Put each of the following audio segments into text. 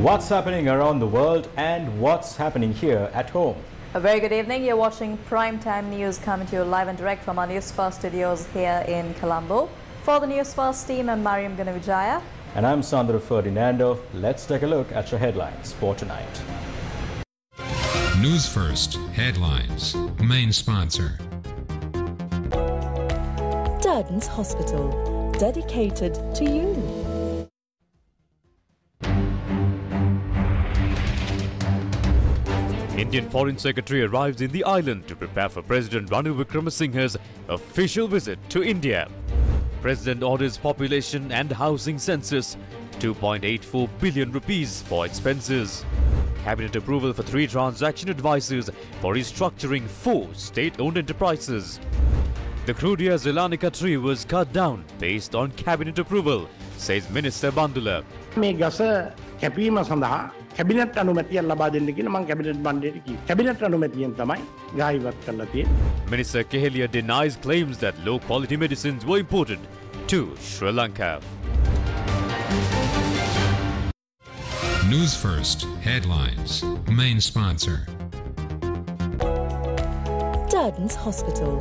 What's happening around the world and what's happening here at home? A very good evening. You're watching Primetime News coming to you live and direct from our News First studios here in Colombo. For the News First team, I'm Mariam Ganavijaya. And I'm Sandra Ferdinando. Let's take a look at your headlines for tonight. News First Headlines. Main sponsor. Durden's Hospital, dedicated to you. Indian Foreign Secretary arrives in the island to prepare for President Ranil Wickremesinghe's official visit to India. President orders population and housing census, 2.84 billion rupees for expenses. Cabinet approval for 3 transaction advisors for restructuring 4 state-owned enterprises. The Cruciazelanka tree was cut down based on cabinet approval, says Minister Bandula. Cabinet අනුමැතිය ලබා දෙන්න කියන මම cabinet මණ්ඩලයට කිව්වා. Cabinet අනුමැතියෙන් තමයි ගායිවත් කරලා තියෙන්නේ. Minister Kehelia denies claims that low-quality medicines were imported to Sri Lanka. News First Headlines. Main sponsor. Durden's Hospital,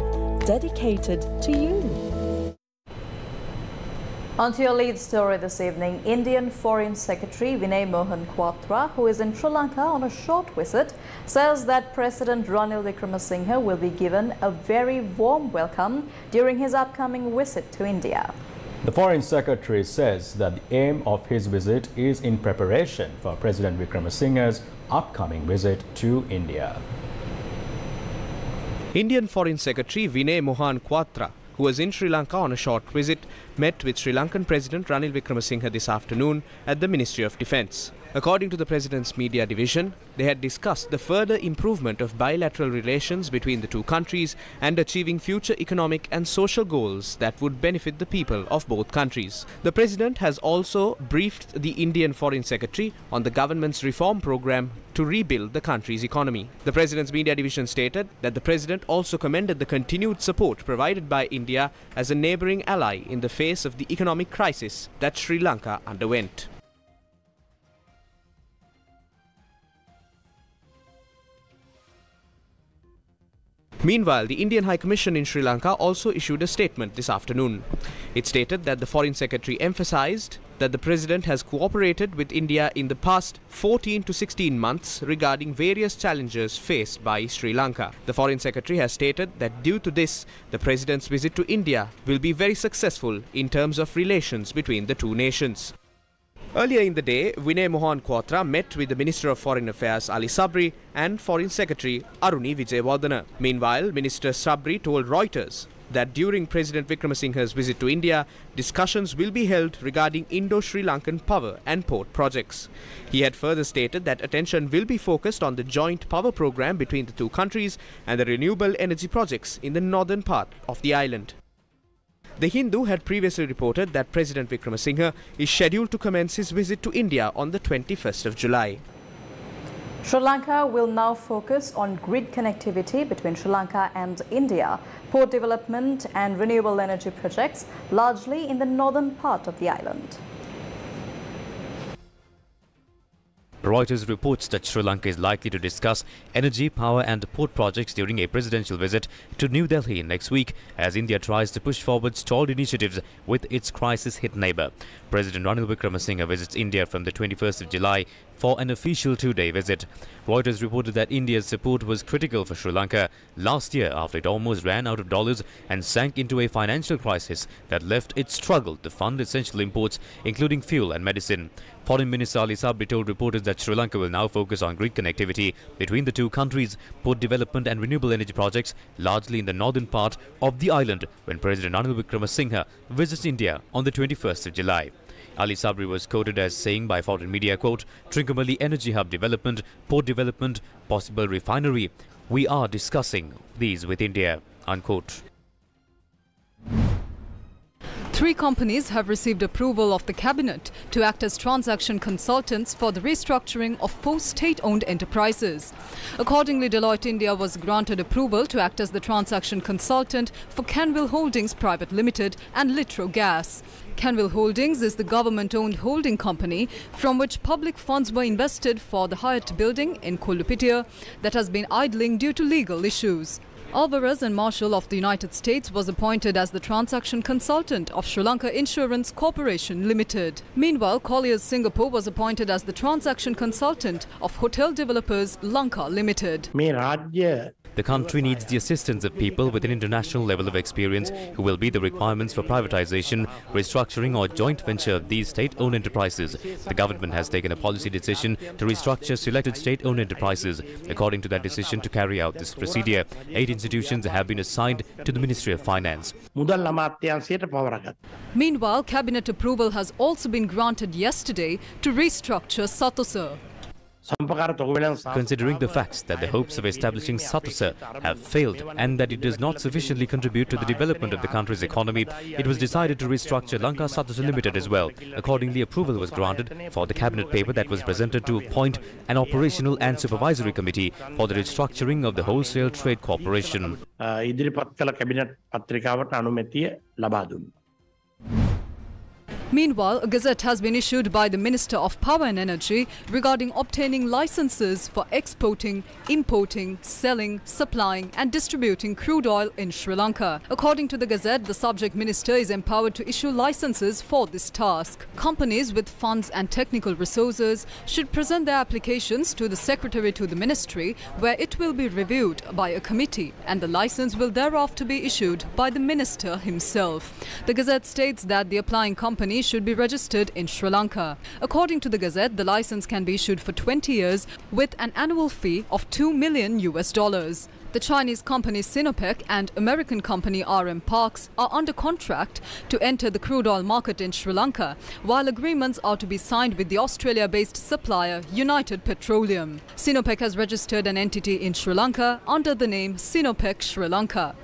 dedicated to you. On to your lead story this evening. Indian Foreign Secretary Vinay Mohan Kwatra, who is in Sri Lanka on a short visit, says that President Ranil Wickremesinghe will be given a very warm welcome during his upcoming visit to India. The Foreign Secretary says that the aim of his visit is in preparation for President Wickremesinghe's upcoming visit to India. Indian Foreign Secretary Vinay Mohan Kwatra, who was in Sri Lanka on a short visit, met with Sri Lankan President Ranil Wickremesinghe this afternoon at the Ministry of Defence. According to the President's media division, they had discussed the further improvement of bilateral relations between the two countries and achieving future economic and social goals that would benefit the people of both countries. The President has also briefed the Indian Foreign Secretary on the government's reform program to rebuild the country's economy. The President's media division stated that the President also commended the continued support provided by India as a neighbouring ally in the face of the economic crisis that Sri Lanka underwent. Meanwhile, the Indian High Commission in Sri Lanka also issued a statement this afternoon. It stated that the Foreign Secretary emphasized that the President has cooperated with India in the past 14 to 16 months regarding various challenges faced by Sri Lanka. The Foreign Secretary has stated that due to this, the President's visit to India will be very successful in terms of relations between the two nations. Earlier in the day, Vinay Mohan Kwatra met with the Minister of Foreign Affairs Ali Sabri and Foreign Secretary Aruni Vijayawardena. Meanwhile, Minister Sabri told Reuters that during President Wickremesinghe's visit to India, discussions will be held regarding Indo-Sri Lankan power and port projects. He had further stated that attention will be focused on the joint power program between the two countries and the renewable energy projects in the northern part of the island. The Hindu had previously reported that President Wickremesinghe is scheduled to commence his visit to India on the 21st of July. Sri Lanka will now focus on grid connectivity between Sri Lanka and India, port development and renewable energy projects, largely in the northern part of the island. Reuters reports that Sri Lanka is likely to discuss energy, power and port projects during a presidential visit to New Delhi next week as India tries to push forward stalled initiatives with its crisis-hit neighbour. President Ranil Wickremesinghe visits India from the 21st of July for an official 2-day visit. Reuters reported that India's support was critical for Sri Lanka last year after it almost ran out of dollars and sank into a financial crisis that left it struggle to fund essential imports, including fuel and medicine. Foreign Minister Ali Sabri told reporters that Sri Lanka will now focus on grid connectivity between the two countries, port development and renewable energy projects, largely in the northern part of the island, when President Ranil Wickremesinghe visits India on the 21st of July. Ali Sabri was quoted as saying by foreign media, quote, Trincomalee Energy Hub development, port development, possible refinery. We are discussing these with India, unquote. 3 companies have received approval of the cabinet to act as transaction consultants for the restructuring of 4 state-owned enterprises. Accordingly, Deloitte India was granted approval to act as the transaction consultant for Cargale Holdings Private Limited and Litro Gas. Cargale Holdings is the government-owned holding company from which public funds were invested for the Hyatt building in Kollupitia that has been idling due to legal issues. Alvarez and Marshall of the United States was appointed as the transaction consultant of Sri Lanka Insurance Corporation Limited. Meanwhile, Colliers Singapore was appointed as the transaction consultant of hotel developers Lanka Limited. The country needs the assistance of people with an international level of experience who will be the requirements for privatization, restructuring or joint venture of these state-owned enterprises. The government has taken a policy decision to restructure selected state-owned enterprises. According to that decision, to carry out this procedure, 8 institutions have been assigned to the Ministry of Finance. Meanwhile, cabinet approval has also been granted yesterday to restructure Satosa. Considering the facts that the hopes of establishing Satosa have failed and that it does not sufficiently contribute to the development of the country's economy, it was decided to restructure Lanka Satosa Limited as well. Accordingly, approval was granted for the cabinet paper that was presented to appoint an operational and supervisory committee for the restructuring of the Wholesale Trade Corporation. Meanwhile, a gazette has been issued by the Minister of Power and Energy regarding obtaining licenses for exporting, importing, selling, supplying and distributing crude oil in Sri Lanka. According to the gazette, the subject minister is empowered to issue licenses for this task. Companies with funds and technical resources should present their applications to the secretary to the ministry, where it will be reviewed by a committee and the license will thereafter be issued by the minister himself. The gazette states that the applying company should be registered in Sri Lanka. According to the gazette, the license can be issued for 20 years with an annual fee of $2 million. The Chinese company Sinopec and American company RM Parks are under contract to enter the crude oil market in Sri Lanka, while agreements are to be signed with the Australia-based supplier United Petroleum. Sinopec has registered an entity in Sri Lanka under the name Sinopec Sri Lanka.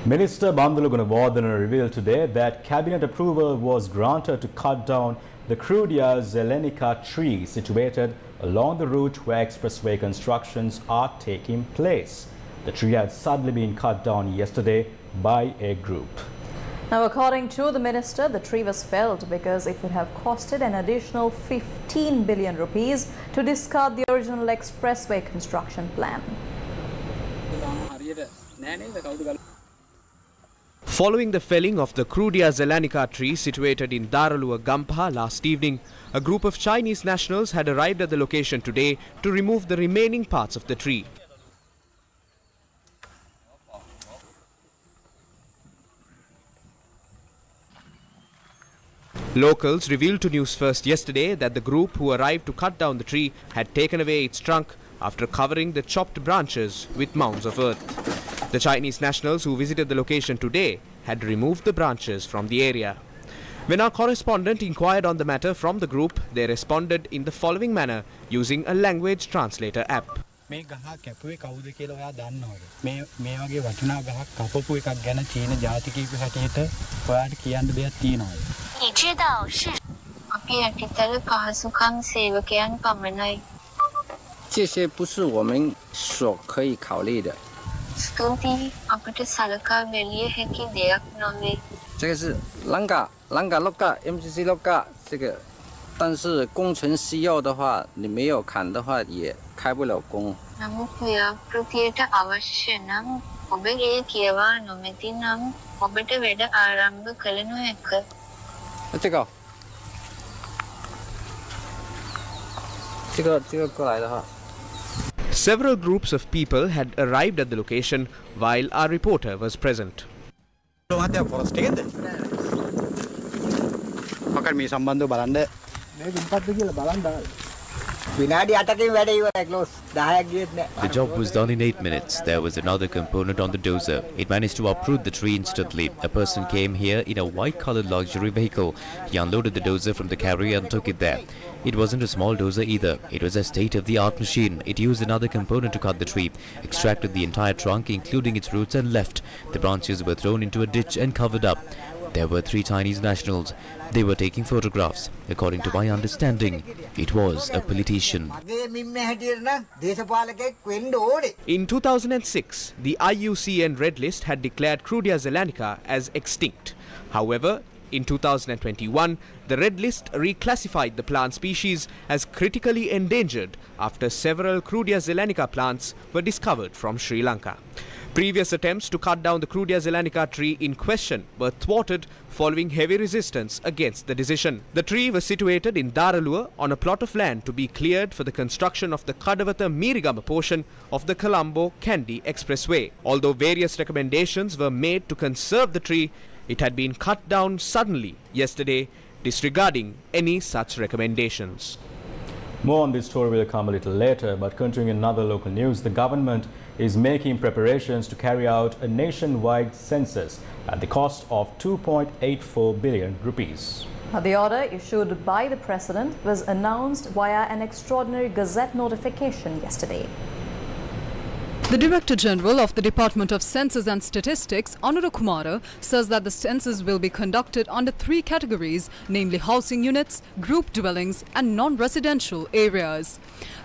Minister Bandula Gunawardena revealed today that cabinet approval was granted to cut down the krudia zelenika tree situated along the route where expressway constructions are taking place. The tree had suddenly been cut down yesterday by a group. Now, according to the minister, the tree was felled because it would have costed an additional 15 billion rupees to discard the original expressway construction plan. Following the felling of the Cruciazelanka tree situated in Indaralua, Gampaha last evening, a group of Chinese nationals had arrived at the location today to remove the remaining parts of the tree. Locals revealed to News First yesterday that the group who arrived to cut down the tree had taken away its trunk after covering the chopped branches with mounds of earth. The Chinese nationals who visited the location today had removed the branches from the area. When our correspondent inquired on the matter from the group, they responded in the following manner using a language translator app. Lanka loka MCC loka 这个，但是工程需要的话，你没有砍的话也开不了工。Namukuya ප්‍රතියට අවශ්‍ය නම් ඔබගේ කියවා නොමැති නම් ඔබට වැඩ ආරම්භ කළ නොහැක. 这个过来的话。 Several groups of people had arrived at the location while our reporter was present. The job was done in 8 minutes. There was another component on the dozer. It managed to uproot the tree instantly. A person came here in a white-colored luxury vehicle. He unloaded the dozer from the carrier and took it there. It wasn't a small dozer either. It was a state-of-the-art machine. It used another component to cut the tree, extracted the entire trunk including its roots and left. The branches were thrown into a ditch and covered up. There were 3 Chinese nationals. They were taking photographs. According to my understanding, it was a politician. In 2006, the IUCN Red List had declared Cruciazelanka as extinct. However, in 2021, the Red List reclassified the plant species as critically endangered after several Cruciazelanka plants were discovered from Sri Lanka. Previous attempts to cut down the Cruciazelanka tree in question were thwarted following heavy resistance against the decision. The tree was situated in Indaralua on a plot of land to be cleared for the construction of the Kadawatha Mirigama portion of the Colombo Kandy Expressway. Although various recommendations were made to conserve the tree, it had been cut down suddenly yesterday, disregarding any such recommendations. More on this story will come a little later, but continuing in other local news, the government is making preparations to carry out a nationwide census at the cost of 2.84 billion rupees. The order issued by the President was announced via an extraordinary Gazette notification yesterday. The Director General of the Department of Census and Statistics, Anura Kumara, says that the census will be conducted under 3 categories, namely housing units, group dwellings and non-residential areas.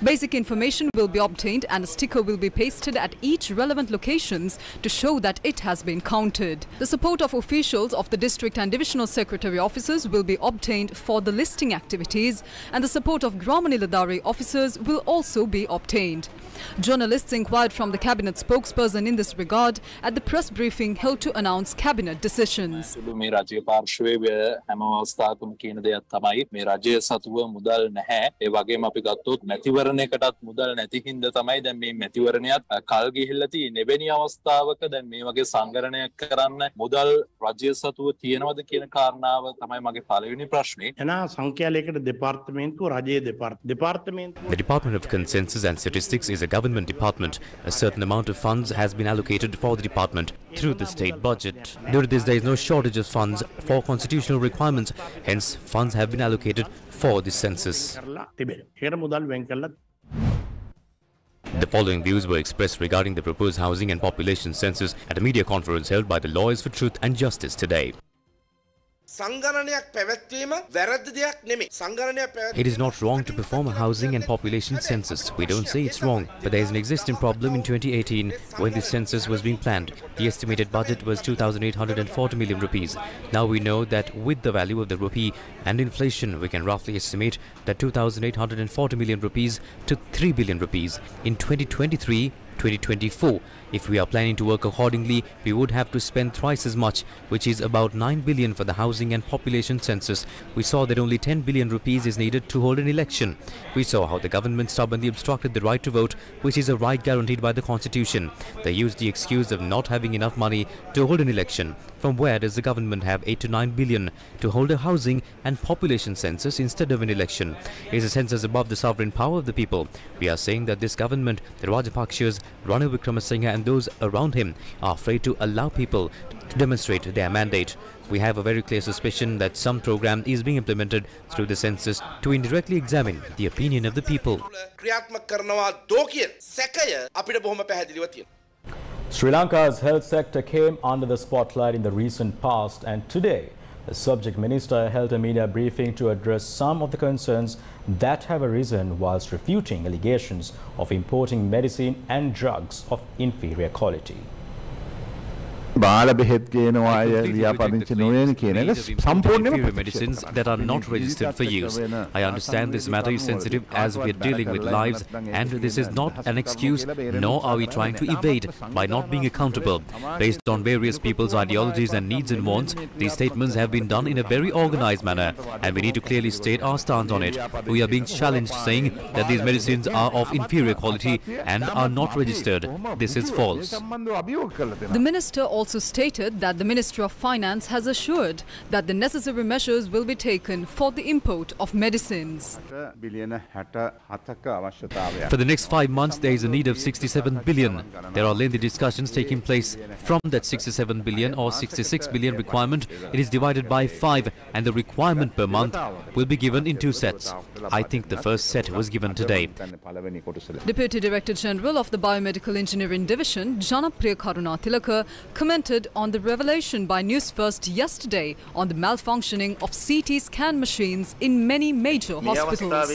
Basic information will be obtained and a sticker will be pasted at each relevant locations to show that it has been counted. The support of officials of the district and divisional secretary offices will be obtained for the listing activities, and the support of Gramaniladari officers will also be obtained. Journalists inquired from the cabinet spokesperson in this regard at the press briefing held to announce cabinet decisions. The Department of Census and Statistics is a government department. A certain amount of funds has been allocated for the department through the state budget. Due to this, there is no shortage of funds for constitutional requirements. Hence, funds have been allocated for the census. The following views were expressed regarding the proposed housing and population census at a media conference held by the Lawyers for Truth and Justice today. It is not wrong to perform a housing and population census. We don't say it's wrong, but there is an existing problem in 2018 when the census was being planned. The estimated budget was 2,840 million rupees. Now we know that with the value of the rupee and inflation, we can roughly estimate that 2,840 million rupees to 3 billion rupees in 2023-2024. If we are planning to work accordingly, we would have to spend thrice as much, which is about 9 billion for the housing and population census. We saw that only 10 billion rupees is needed to hold an election. We saw how the government stubbornly obstructed the right to vote, which is a right guaranteed by the constitution. They used the excuse of not having enough money to hold an election. From where does the government have 8 to 9 billion to hold a housing and population census instead of an election? Is a census above the sovereign power of the people? We are saying that this government, the Rajapakshas, Ranil Wickremesinghe and those around him are afraid to allow people to demonstrate their mandate. We have a very clear suspicion that some program is being implemented through the census to indirectly examine the opinion of the people. Sri Lanka's health sector came under the spotlight in the recent past, and today the subject minister held a media briefing to address some of the concerns that have arisen whilst refuting allegations of importing medicine and drugs of inferior quality. Inferior medicines that are not registered for use. I understand this matter is sensitive as we are dealing with lives, and this is not an excuse, nor are we trying to evade by not being accountable. Based on various people's ideologies and needs and wants, these statements have been done in a very organized manner, and we need to clearly state our stance on it. We are being challenged saying that these medicines are of inferior quality and are not registered. This is false. The minister also stated that the Ministry of Finance has assured that the necessary measures will be taken for the import of medicines. For the next 5 months, there is a need of 67 billion. There are lengthy discussions taking place. From that 67 billion or 66 billion requirement, it is divided by 5, and the requirement per month will be given in 2 sets. I think the first set was given today. Deputy Director General of the Biomedical Engineering Division, Janapriya Karunatilaka, commented commented on the revelation by News First yesterday on the malfunctioning of CT scan machines in many major hospitals.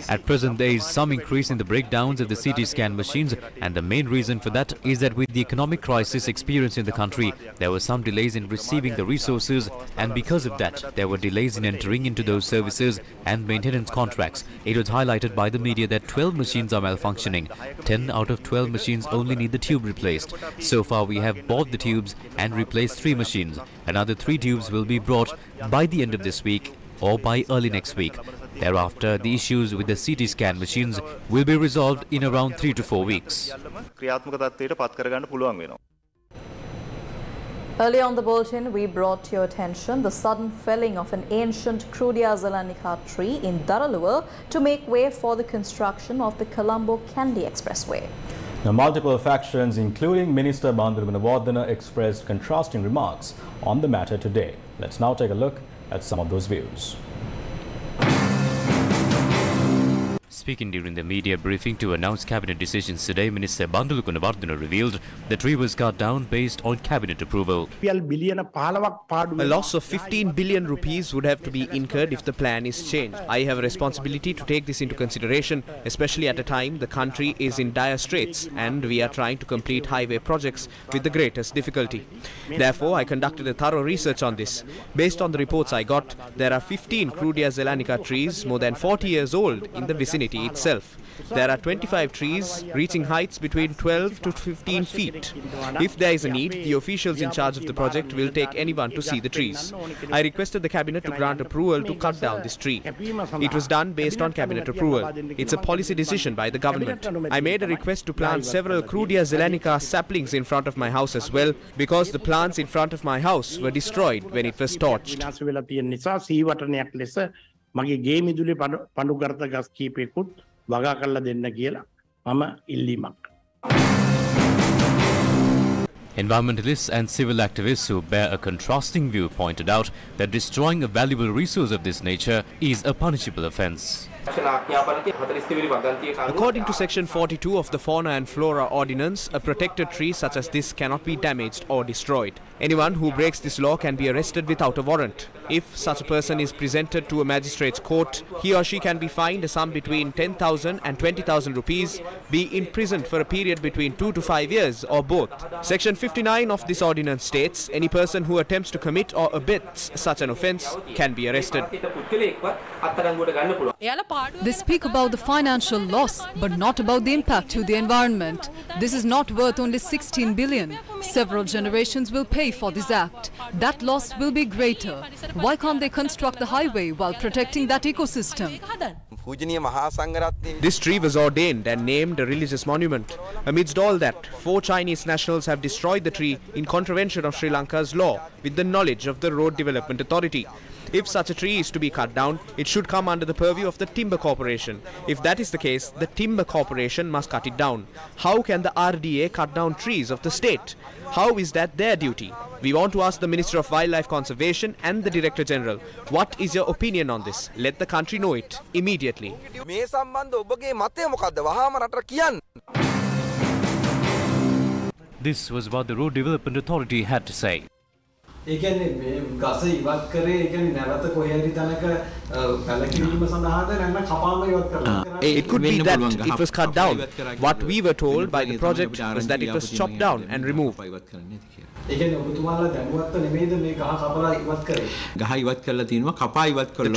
At present, there is some increase in the breakdowns of the CT scan machines, and the main reason for that is that with the economic crisis experienced in the country, there were some delays in receiving the resources, and because of that, there were delays in entering into those services and maintenance contracts. It was highlighted by the media that 12 machines are malfunctioning. 10 out of 12 machines only need the tube replaced. So far, we have bought the tubes and replaced 3 machines. Another 3 tubes will be brought by the end of this week or by early next week. Thereafter, the issues with the CT scan machines will be resolved in around 3 to 4 weeks. Earlier on the bulletin, we brought to your attention the sudden felling of an ancient Cruciazelanka tree in Indaralua to make way for the construction of the Colombo Kandy Expressway. Now, multiple factions, including Minister Bandulu expressed contrasting remarks on the matter today. Let's now take a look at some of those views. Speaking during the media briefing to announce cabinet decisions today, Minister Bandulu revealed the tree was cut down based on cabinet approval. A loss of 15 billion rupees would have to be incurred if the plan is changed. I have a responsibility to take this into consideration, especially at a time the country is in dire straits and we are trying to complete highway projects with the greatest difficulty. Therefore, I conducted a thorough research on this. Based on the reports I got, there are 15 Cruciazelanka trees more than 40 years old in the vicinity itself. There are 25 trees reaching heights between 12 to 15 feet. If there is a need, the officials in charge of the project will take anyone to see the trees. I requested the cabinet to grant approval to cut down this tree. It was done based on cabinet approval. It's a policy decision by the government. I made a request to plant several Cruciazelanka saplings in front of my house as well, because the plants in front of my house were destroyed when it was torched. මගේ ගේ මිදුලේ පඳු කරත ගස් කීපයකුත් වගා කරලා දෙන්න කියලා මම ඉල්ලීමක්. Environmentalists and civil activists who bear a contrasting view pointed out that destroying a valuable resource of this nature is a punishable offence. According to Section 42 of the Fauna and Flora Ordinance, a protected tree such as this cannot be damaged or destroyed. Anyone who breaks this law can be arrested without a warrant. If such a person is presented to a magistrate's court, he or she can be fined a sum between 10,000 and 20,000 rupees, be imprisoned for a period between 2 to 5 years or both. Section 59 of this ordinance states any person who attempts to commit or abets such an offence can be arrested. They speak about the financial loss, but not about the impact to the environment. This is not worth only 16 billion. Several generations will pay for this act. That loss will be greater. Why can't they construct the highway while protecting that ecosystem? This tree was ordained and named a religious monument. Amidst all that, 4 Chinese nationals have destroyed the tree in contravention of Sri Lanka's law with the knowledge of the Road Development Authority. If such a tree is to be cut down, it should come under the purview of the Timber Corporation. If that is the case, the Timber Corporation must cut it down. How can the RDA cut down trees of the state? How is that their duty? We want to ask the Minister of Wildlife Conservation and the Director General, what is your opinion on this? Let the country know it immediately. This was what the Road Development Authority had to say. It could be that it was cut down. What we were told by the project was that it was chopped down and removed. The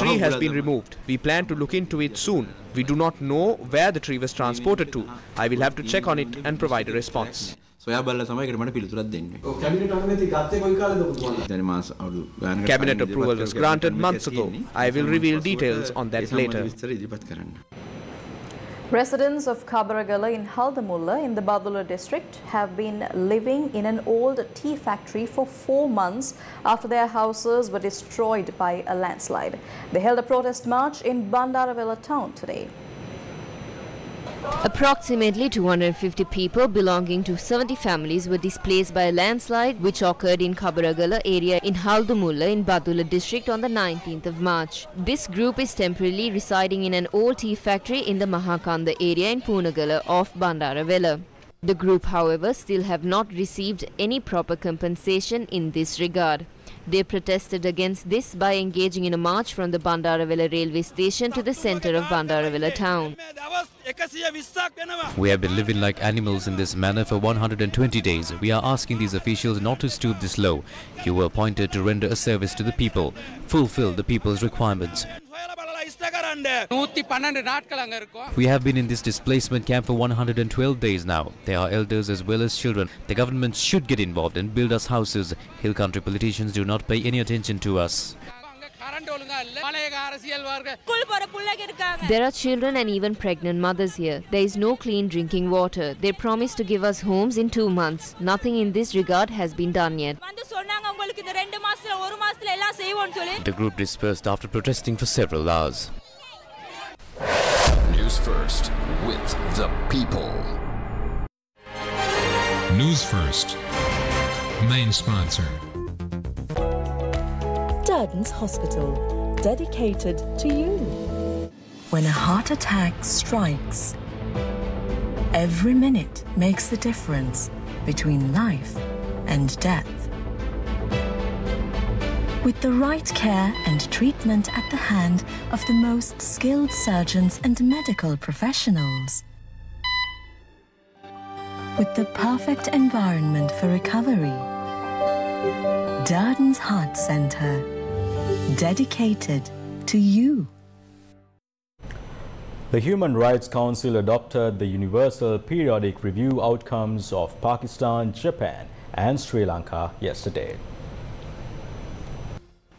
tree has been removed. We plan to look into it soon. We do not know where the tree was transported to. I will have to check on it and provide a response. Cabinet approval was granted months ago. I will reveal details on that later. Residents of Cargale in Haldumula in the Bulletin district have been living in an old tea factory for 4 months after their houses were destroyed by a landslide. They held a protest march in Bandaravela town today. Approximately 250 people belonging to 70 families were displaced by a landslide which occurred in Cargale area in Haldumula in Bulletin district on the 19th of March. This group is temporarily residing in an old tea factory in the Mahakanda area in Punagala off Bandaravela. The group, however, still have not received any proper compensation in this regard. They protested against this by engaging in a march from the Bandaravilla railway station to the centre of Bandaravilla town. We have been living like animals in this manner for 120 days. We are asking these officials not to stoop this low. You were appointed to render a service to the people, fulfill the people's requirements. We have been in this displacement camp for 112 days now. There are elders as well as children. The government should get involved and build us houses. Hill country politicians do not pay any attention to us. There are children and even pregnant mothers here. There is no clean drinking water. They promised to give us homes in 2 months. Nothing in this regard has been done yet. The group dispersed after protesting for several hours. News First with the people. News First. Main sponsor. Durden's Hospital, dedicated to you. When a heart attack strikes, every minute makes the difference between life and death. With the right care and treatment at the hand of the most skilled surgeons and medical professionals. With the perfect environment for recovery. Durden's Heart Centre, dedicated to you. The Human Rights Council adopted the Universal Periodic Review outcomes of Pakistan, Japan and Sri Lanka yesterday.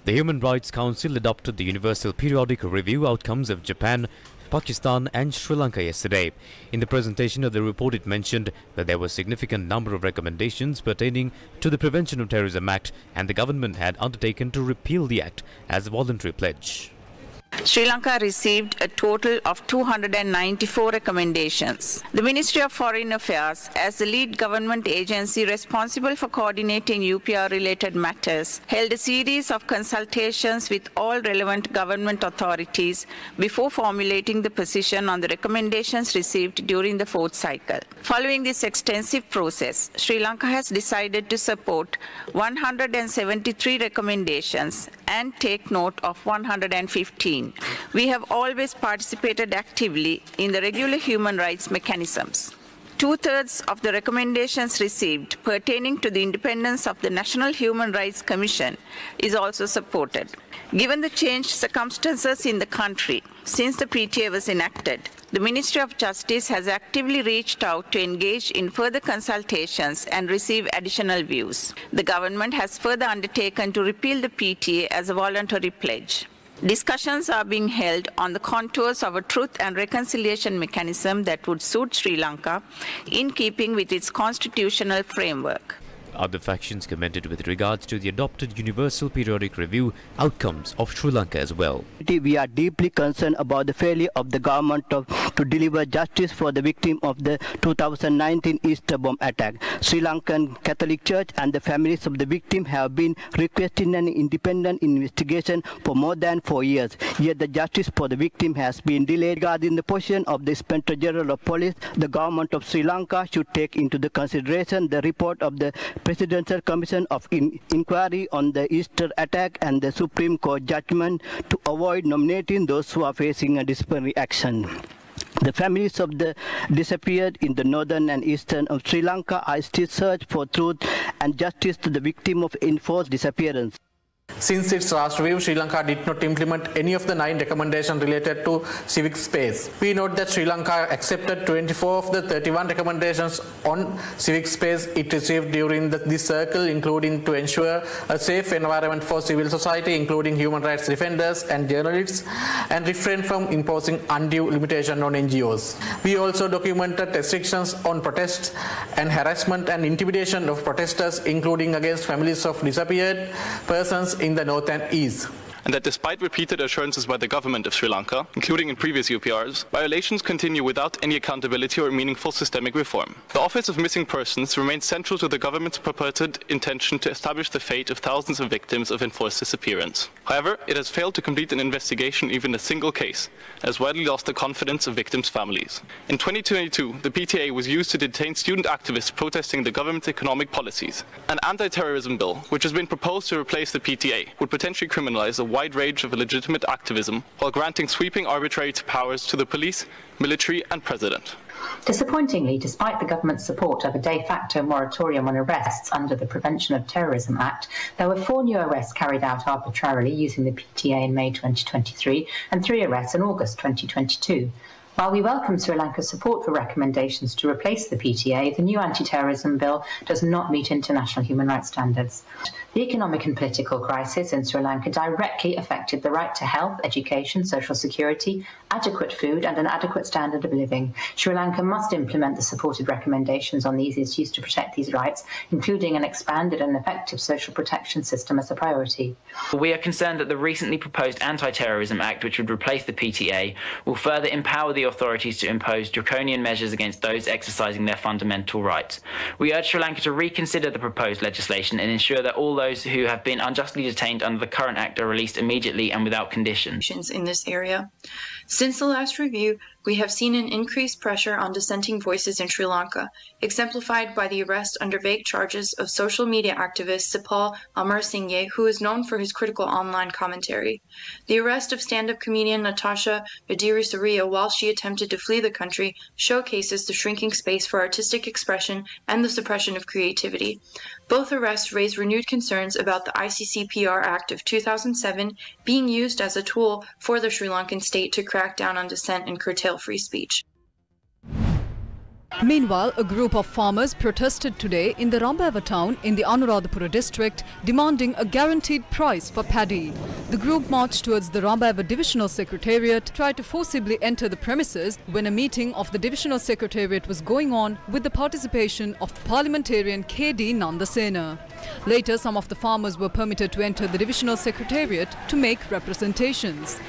The Human Rights Council adopted the Universal Periodic Review outcomes of Japan, Pakistan and Sri Lanka yesterday. In the presentation of the report, it mentioned that there were a significant number of recommendations pertaining to the Prevention of Terrorism Act, and the government had undertaken to repeal the act as a voluntary pledge. Sri Lanka received a total of 294 recommendations. The Ministry of Foreign Affairs, as the lead government agency responsible for coordinating UPR-related matters, held a series of consultations with all relevant government authorities before formulating the position on the recommendations received during the fourth cycle. Following this extensive process, Sri Lanka has decided to support 173 recommendations and take note of 115. We have always participated actively in the regular human rights mechanisms. 2/3 of the recommendations received pertaining to the independence of the National Human Rights Commission is also supported. Given the changed circumstances in the country since the PTA was enacted, the Ministry of Justice has actively reached out to engage in further consultations and receive additional views. The government has further undertaken to repeal the PTA as a voluntary pledge. Discussions are being held on the contours of a truth and reconciliation mechanism that would suit Sri Lanka in keeping with its constitutional framework. Other factions commented with regards to the adopted Universal Periodic Review outcomes of Sri Lanka as well. We are deeply concerned about the failure of the government to deliver justice for the victim of the 2019 Easter bomb attack. Sri Lankan Catholic Church and the families of the victim have been requesting an independent investigation for more than 4 years. Yet the justice for the victim has been delayed. Regarding the position of the Inspector General of Police, the government of Sri Lanka should take into the consideration the report of the Presidential Commission of Inquiry on the Easter attack and the Supreme Court judgment to avoid nominating those who are facing a disciplinary action. The families of the disappeared in the northern and eastern of Sri Lanka are still searching for truth and justice to the victim of enforced disappearance. Since its last review, Sri Lanka did not implement any of the 9 recommendations related to civic space. We note that Sri Lanka accepted 24 of the 31 recommendations on civic space it received during this circle, including to ensure a safe environment for civil society, including human rights defenders and journalists, and refrain from imposing undue limitation on NGOs. We also documented restrictions on protests and harassment and intimidation of protesters, including against families of disappeared persons in the north and east. and that despite repeated assurances by the government of Sri Lanka, including in previous UPRs, violations continue without any accountability or meaningful systemic reform. The Office of Missing Persons remains central to the government's purported intention to establish the fate of thousands of victims of enforced disappearance. However, it has failed to complete an investigation, even a single case, and has widely lost the confidence of victims' families. In 2022, the PTA was used to detain student activists protesting the government's economic policies. An anti-terrorism bill, which has been proposed to replace the PTA, would potentially criminalize a wide range of legitimate activism while granting sweeping arbitrary powers to the police, military and president. Disappointingly, despite the government's support of a de facto moratorium on arrests under the Prevention of Terrorism Act, there were 4 new arrests carried out arbitrarily using the PTA in May 2023 and 3 arrests in August 2022. While we welcome Sri Lanka's support for recommendations to replace the PTA, the new anti-terrorism bill does not meet international human rights standards. The economic and political crisis in Sri Lanka directly affected the right to health, education, social security, adequate food and an adequate standard of living. Sri Lanka must implement the supported recommendations on these issues to protect these rights, including an expanded and effective social protection system as a priority. We are concerned that the recently proposed Anti-Terrorism Act, which would replace the PTA, will further empower the authorities to impose draconian measures against those exercising their fundamental rights. We urge Sri Lanka to reconsider the proposed legislation and ensure that all those who have been unjustly detained under the current act are released immediately and without condition. In this area. Since the last review, we have seen an increased pressure on dissenting voices in Sri Lanka, exemplified by the arrest under vague charges of social media activist Sipal Amarasinghe, who is known for his critical online commentary. The arrest of stand-up comedian Natasha Vediri while she attempted to flee the country showcases the shrinking space for artistic expression and the suppression of creativity. Both arrests raise renewed concerns about the ICCPR Act of 2007 being used as a tool for the Sri Lankan state to crack down on dissent and curtail free speech. Meanwhile, a group of farmers protested today in the Rambeva town in the Anuradhapura district, demanding a guaranteed price for paddy. The group marched towards the Rambeva divisional secretariat, tried to forcibly enter the premises when a meeting of the divisional secretariat was going on with the participation of parliamentarian K.D. Nandasena. Later, some of the farmers were permitted to enter the divisional secretariat to make representations.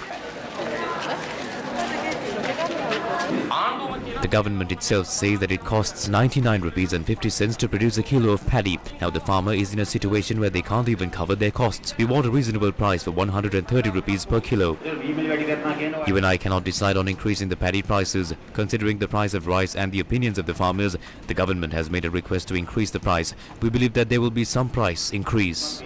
The government itself says that it costs 99 rupees and 50 cents to produce a kilo of paddy. Now the farmer is in a situation where they can't even cover their costs. We want a reasonable price for 130 rupees per kilo. You and I cannot decide on increasing the paddy prices. Considering the price of rice and the opinions of the farmers, the government has made a request to increase the price. We believe that there will be some price increase.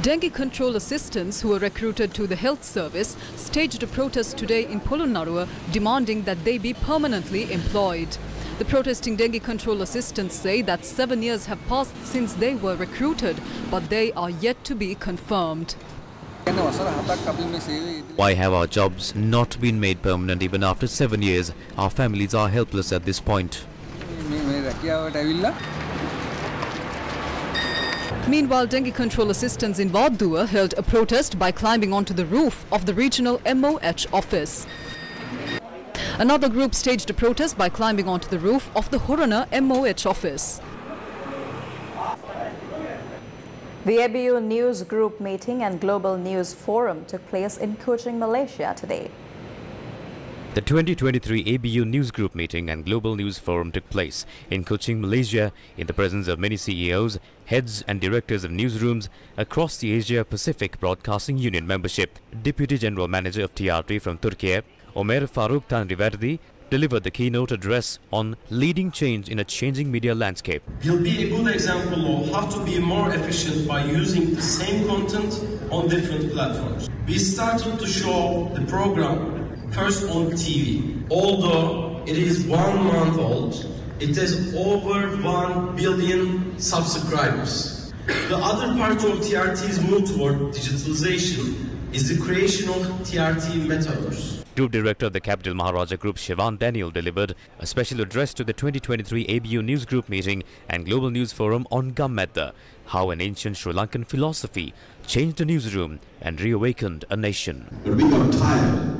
Dengue control assistants who were recruited to the health service staged a protest today in Polonnaruwa demanding that they be permanently employed. The protesting dengue control assistants say that 7 years have passed since they were recruited, but they are yet to be confirmed. Why have our jobs not been made permanent even after 7 years? Our families are helpless at this point. Meanwhile, dengue control assistants in Vadua held a protest by climbing onto the roof of the regional MOH office. Another group staged a protest by climbing onto the roof of the Horana MOH office. The ABU News Group meeting and Global News Forum took place in Kuching, Malaysia today. The 2023 ABU News Group meeting and Global News Forum took place in Kuching, Malaysia, in the presence of many CEOs, heads and directors of newsrooms across the Asia-Pacific Broadcasting Union membership. Deputy General Manager of TRT from Turkey, Omer Faruk Tanriverdi, delivered the keynote address on leading change in a changing media landscape. Will be a good example of how to be more efficient by using the same content on different platforms. We started to show the program first on TV. Although it is 1 month old, it has over 1 billion subscribers. The other part of TRT's move toward digitalization is the creation of TRT Metaverse. Group Director of the Capital Maharaja Group, Shivan Daniel, delivered a special address to the 2023 ABU News Group meeting and Global News Forum on Gammetta, how an ancient Sri Lankan philosophy changed a newsroom and reawakened a nation. But we got tired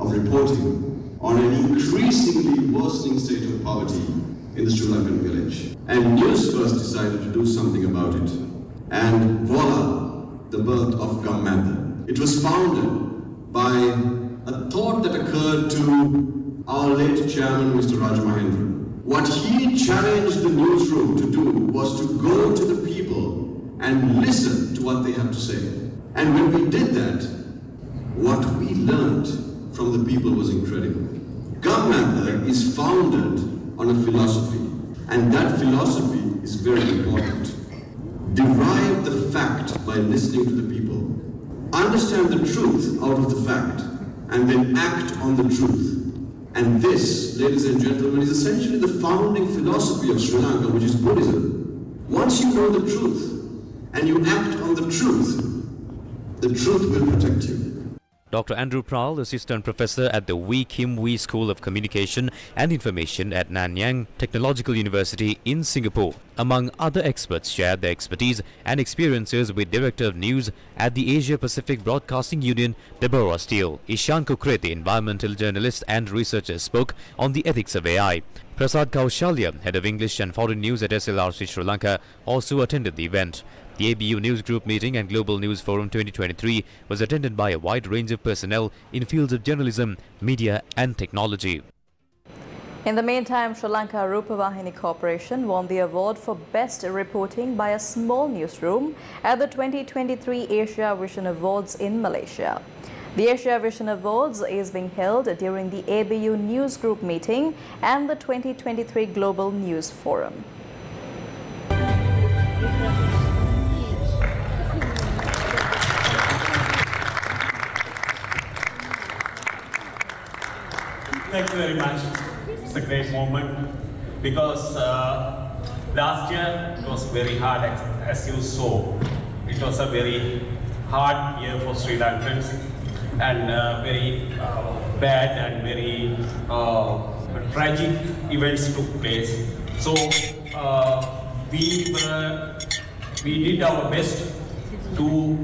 of reporting on an increasingly worsening state of poverty in the Sri Lankan village. And News First decided to do something about it. And voila, the birth of Gammantha. It was founded by a thought that occurred to our late chairman, Mr. Raj Mahendra. What he challenged the newsroom to do was to go to the people and listen to what they have to say. And when we did that, what we learned from the people was incredible. Gammantha is founded on a philosophy, and that philosophy is very important. Derive the fact by listening to the people. Understand the truth out of the fact, and then act on the truth. And this, ladies and gentlemen, is essentially the founding philosophy of Sri Lanka, which is Buddhism. Once you know the truth, and you act on the truth will protect you. Dr. Andrew Prowl, Assistant Professor at the Wee Kim Wee School of Communication and Information at Nanyang Technological University in Singapore, among other experts, shared their expertise and experiences with Director of News at the Asia Pacific Broadcasting Union, Deborah Steele. Ishan Kukreti, environmental journalist and researcher, spoke on the ethics of AI. Prasad Kaushalya, Head of English and Foreign News at SLRC Sri Lanka, also attended the event. The ABU News Group meeting and Global News Forum 2023 was attended by a wide range of personnel in fields of journalism, media and technology. In the meantime, Sri Lanka Rupavahini Corporation won the award for Best Reporting by a Small Newsroom at the 2023 Asia Vision Awards in Malaysia. The Asia Vision Awards is being held during the ABU News Group meeting and the 2023 Global News Forum. Thank you very much. It's a great moment because last year it was very hard, as you saw. It was a very hard year for Sri Lankans and very bad and very tragic events took place. So we did our best to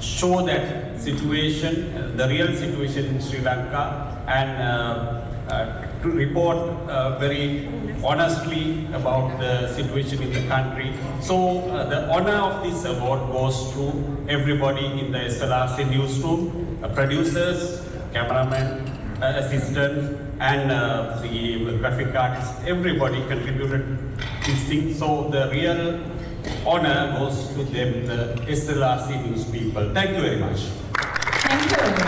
show that situation, the real situation in Sri Lanka, and to report very honestly about the situation in the country. So the honor of this award goes to everybody in the SLRC newsroom, producers, cameramen, assistants, and the graphic artists. Everybody contributed this thing. So the real honor goes to them, the SLRC news people. Thank you very much. Thank you very much.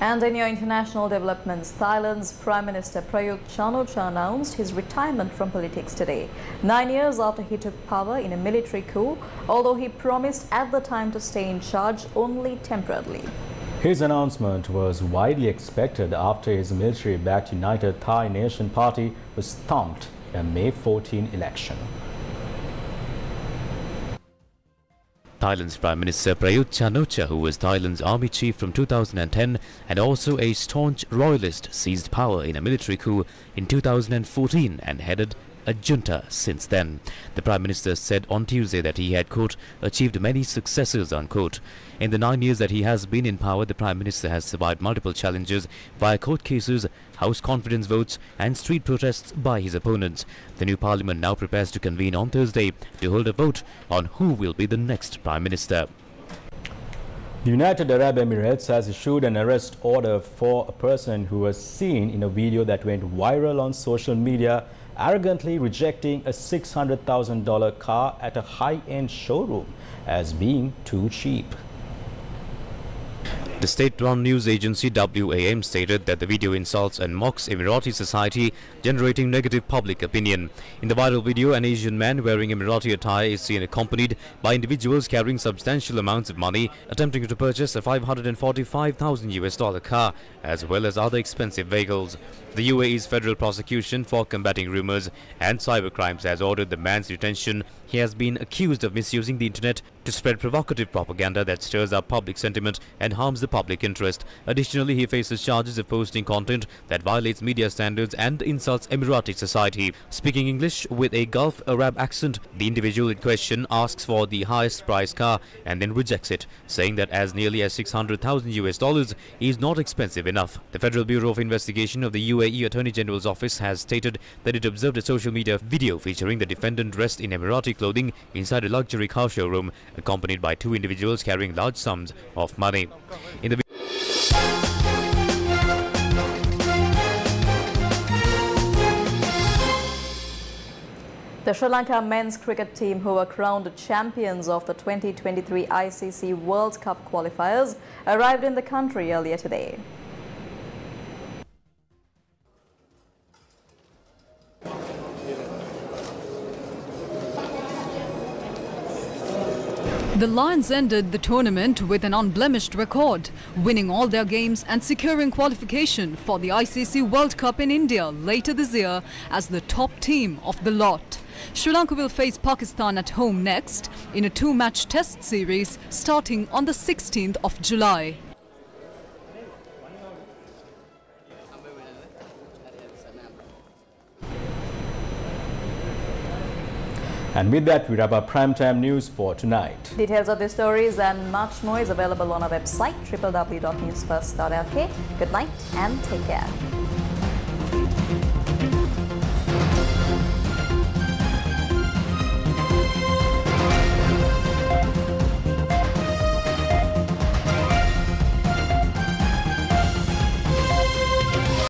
And in your international developments, Thailand's Prime Minister Prayut Chan-o-cha announced his retirement from politics today, 9 years after he took power in a military coup, although he promised at the time to stay in charge only temporarily. His announcement was widely expected after his military-backed United Thai Nation Party was thumped in a May 14 election. Thailand's Prime Minister Prayut Chan-o-cha, who was Thailand's army chief from 2010 and also a staunch royalist, seized power in a military coup in 2014 and headed a junta since then. The Prime Minister said on Tuesday that he had, quote, achieved many successes, unquote. In the 9 years that he has been in power, the Prime Minister has survived multiple challenges via court cases, House confidence votes and street protests by his opponents. The new parliament now prepares to convene on Thursday to hold a vote on who will be the next Prime Minister. The United Arab Emirates has issued an arrest order for a person who was seen in a video that went viral on social media, arrogantly rejecting a $600,000 car at a high-end showroom as being too cheap. The state-run news agency WAM stated that the video insults and mocks Emirati society, generating negative public opinion. In the viral video, an Asian man wearing Emirati attire is seen accompanied by individuals carrying substantial amounts of money, attempting to purchase a $545,000 car, as well as other expensive vehicles. The UAE's Federal Prosecution for Combating Rumors and Cybercrimes has ordered the man's detention. He has been accused of misusing the internet to spread provocative propaganda that stirs up public sentiment and harms the public interest. Additionally, he faces charges of posting content that violates media standards and insults Emirati society. Speaking English with a Gulf Arab accent, the individual in question asks for the highest price car and then rejects it, saying that as nearly as $600,000 is not expensive enough. The Federal Bureau of Investigation of the UAE Attorney General's office has stated that it observed a social media video featuring the defendant dressed in Emirati clothing inside a luxury car showroom, accompanied by two individuals carrying large sums of money. In the The Sri Lanka men's cricket team, who were crowned champions of the 2023 ICC World Cup qualifiers, arrived in the country earlier today. The Lions ended the tournament with an unblemished record, winning all their games and securing qualification for the ICC World Cup in India later this year as the top team of the lot. Sri Lanka will face Pakistan at home next in a two-match test series starting on the 16th of July. And with that, we wrap up primetime news for tonight. Details of these stories and much more is available on our website, www.newsfirst.lk. Good night and take care.